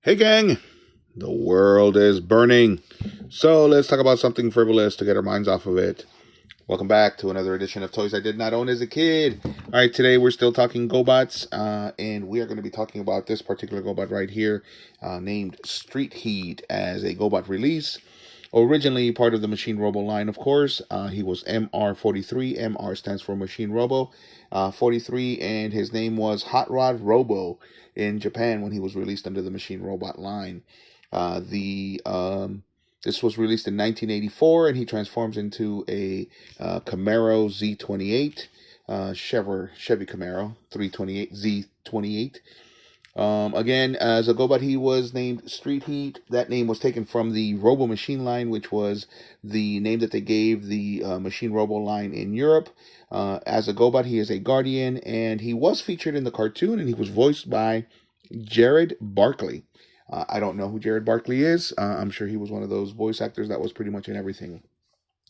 Hey gang, the world is burning. So let's talk about something frivolous to get our minds off of it. Welcome back to another edition of Toys I Did Not Own as a Kid. All right, today we're still talking GoBots, and we are going to be talking about this particular GoBot right here, named Street Heat as a GoBot release. Originally part of the Machine Robo line, of course. He was MR43. MR stands for Machine Robo 43, and his name was Hot Rod Robo in Japan when he was released under the Machine Robot line. The This was released in 1984, and he transforms into a Camaro Z28, Chevy Camaro 328 Z28. Again, as a GoBot, he was named Street Heat. That name was taken from the Robo Machine line, which was the name that they gave the Machine Robo line in Europe. As a GoBot, he is a Guardian, and he was featured in the cartoon, and he was voiced by Jared Barkley. I don't know who Jared Barkley is. I'm sure he was one of those voice actors that was pretty much in everything.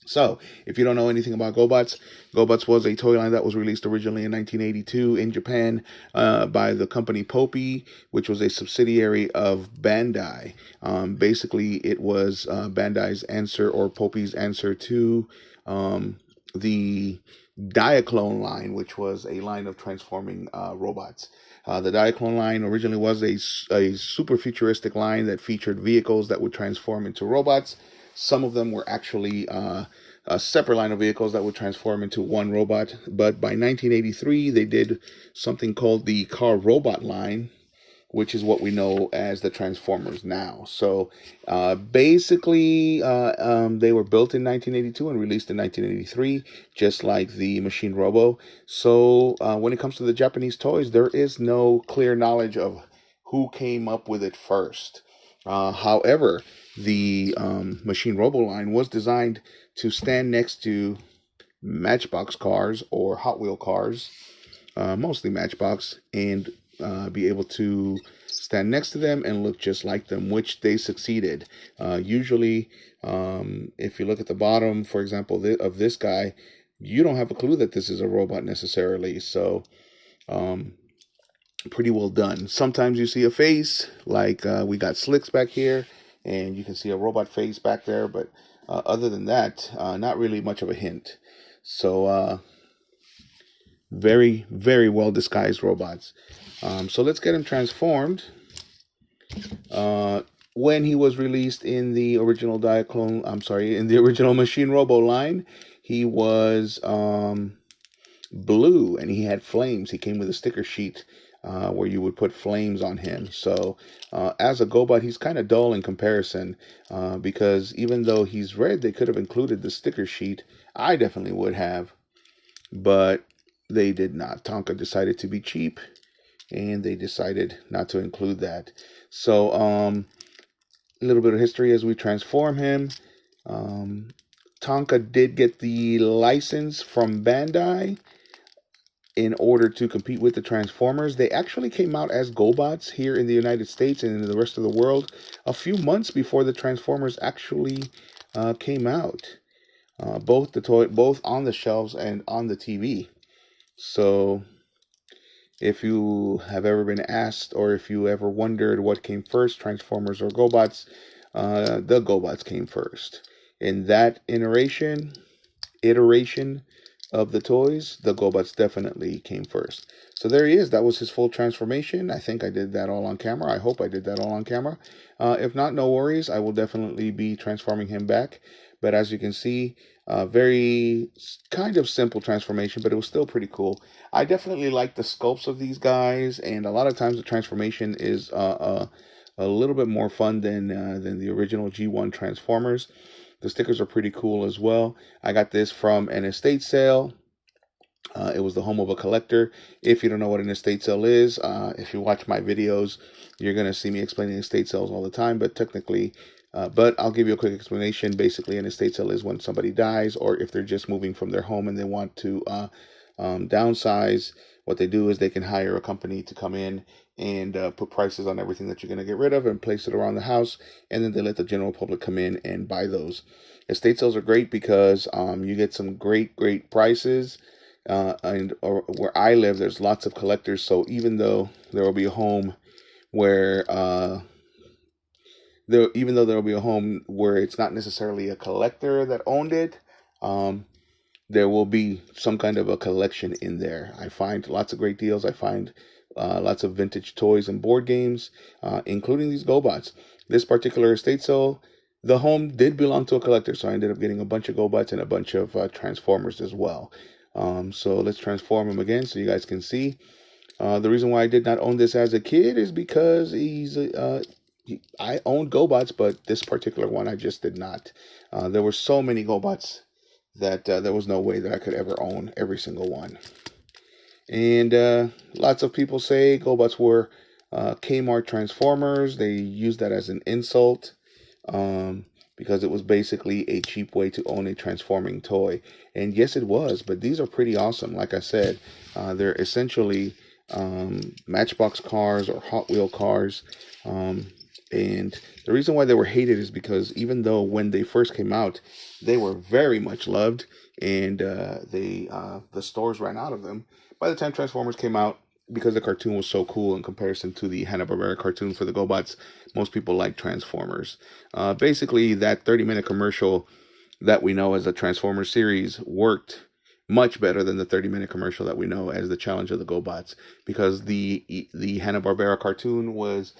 So, if you don't know anything about GoBots, GoBots was a toy line that was released originally in 1982 in Japan by the company Popey, which was a subsidiary of Bandai. Basically, it was Bandai's answer or Popey's answer to the Diaclone line, which was a line of transforming robots. The Diaclone line originally was a super futuristic line that featured vehicles that would transform into robots. Some of them were actually a separate line of vehicles that would transform into one robot. But by 1983, they did something called the Car Robot line, which is what we know as the Transformers now. So basically, they were built in 1982 and released in 1983, just like the Machine Robo. So when it comes to the Japanese toys, there is no clear knowledge of who came up with it first. However, the Machine Robo line was designed to stand next to Matchbox cars or Hot Wheel cars, mostly Matchbox, and be able to stand next to them and look just like them, which they succeeded. Usually, if you look at the bottom, for example, of this guy, you don't have a clue that this is a robot necessarily. So, pretty well done. Sometimes you see a face, like we got Slicks back here, and you can see a robot face back there, but other than that, not really much of a hint. So, very, very well disguised robots. So let's get him transformed. When he was released in the original in the original Machine Robo line, he was blue and he had flames. He came with a sticker sheet where you would put flames on him. So as a GoBot, he's kind of dull in comparison because even though he's red, they could have included the sticker sheet. I definitely would have, but they did not. Tonka decided to be cheap, and they decided not to include that. So a little bit of history as we transform him. Tonka did get the license from Bandai in order to compete with the Transformers. They actually came out as GoBots here in the United States and in the rest of the world a few months before the Transformers actually came out. Both on the shelves and on the TV. So if you have ever been asked or if you ever wondered what came first, Transformers or GoBots, the GoBots came first. In that iteration of the toys, the GoBots definitely came first. So there he is. That was his full transformation. I think I did that all on camera. I hope I did that all on camera. If not, no worries. I will definitely be transforming him back. But as you can see, very kind of simple transformation, but it was still pretty cool. I definitely like the sculpts of these guys, and a lot of times the transformation is a little bit more fun than the original G1 Transformers. The stickers are pretty cool as well. I got this from an estate sale. It was the home of a collector. If you don't know what an estate sale is, if you watch my videos, you're going to see me explaining estate sales all the time, but technically, but I'll give you a quick explanation. Basically, an estate sale is when somebody dies, or if they're just moving from their home and they want to downsize. What they do is they can hire a company to come in and put prices on everything that you're going to get rid of and place it around the house, and then they let the general public come in and buy those. Estate sales are great because you get some great prices. Where I live, there's lots of collectors, so even though there will be a home where there, even though there will be a home where it's not necessarily a collector that owned it, there will be some kind of a collection in there. I find lots of great deals. I find lots of vintage toys and board games, including these GoBots. This particular estate sale, the home did belong to a collector, so I ended up getting a bunch of GoBots and a bunch of Transformers as well. So let's transform him again so you guys can see. The reason why I did not own this as a kid is because I owned GoBots, but this particular one I just did not. There were so many GoBots that there was no way that I could ever own every single one. And lots of people say GoBots were Kmart Transformers. They used that as an insult because it was basically a cheap way to own a transforming toy. And yes, it was, but these are pretty awesome. Like I said, they're essentially Matchbox cars or Hot Wheel cars. And the reason why they were hated is because even though when they first came out, they were very much loved, and the stores ran out of them. By the time Transformers came out, because the cartoon was so cool in comparison to the Hanna-Barbera cartoon for the GoBots, most people liked Transformers. Basically, that 30-minute commercial that we know as the Transformers series worked much better than the 30-minute commercial that we know as the Challenge of the GoBots, because the Hanna-Barbera cartoon was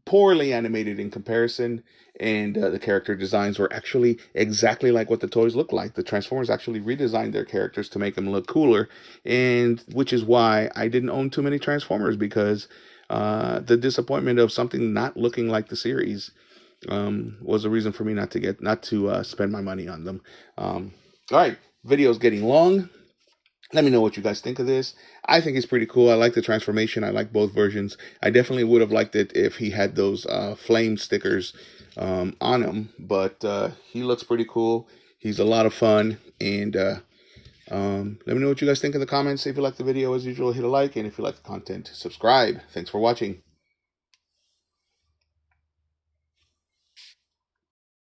poorly animated in comparison, and the character designs were actually exactly like what the toys look like. The Transformers actually redesigned their characters to make them look cooler, and which is why I didn't own too many Transformers, because the disappointment of something not looking like the series was a reason for me not to spend my money on them. All right, video's getting long. Let me know what you guys think of this. I think it's pretty cool. I like the transformation. I like both versions. I definitely would have liked it if he had those flame stickers on him. But he looks pretty cool. He's a lot of fun. And let me know what you guys think in the comments. If you like the video, as usual, hit a like. And if you like the content, subscribe. Thanks for watching.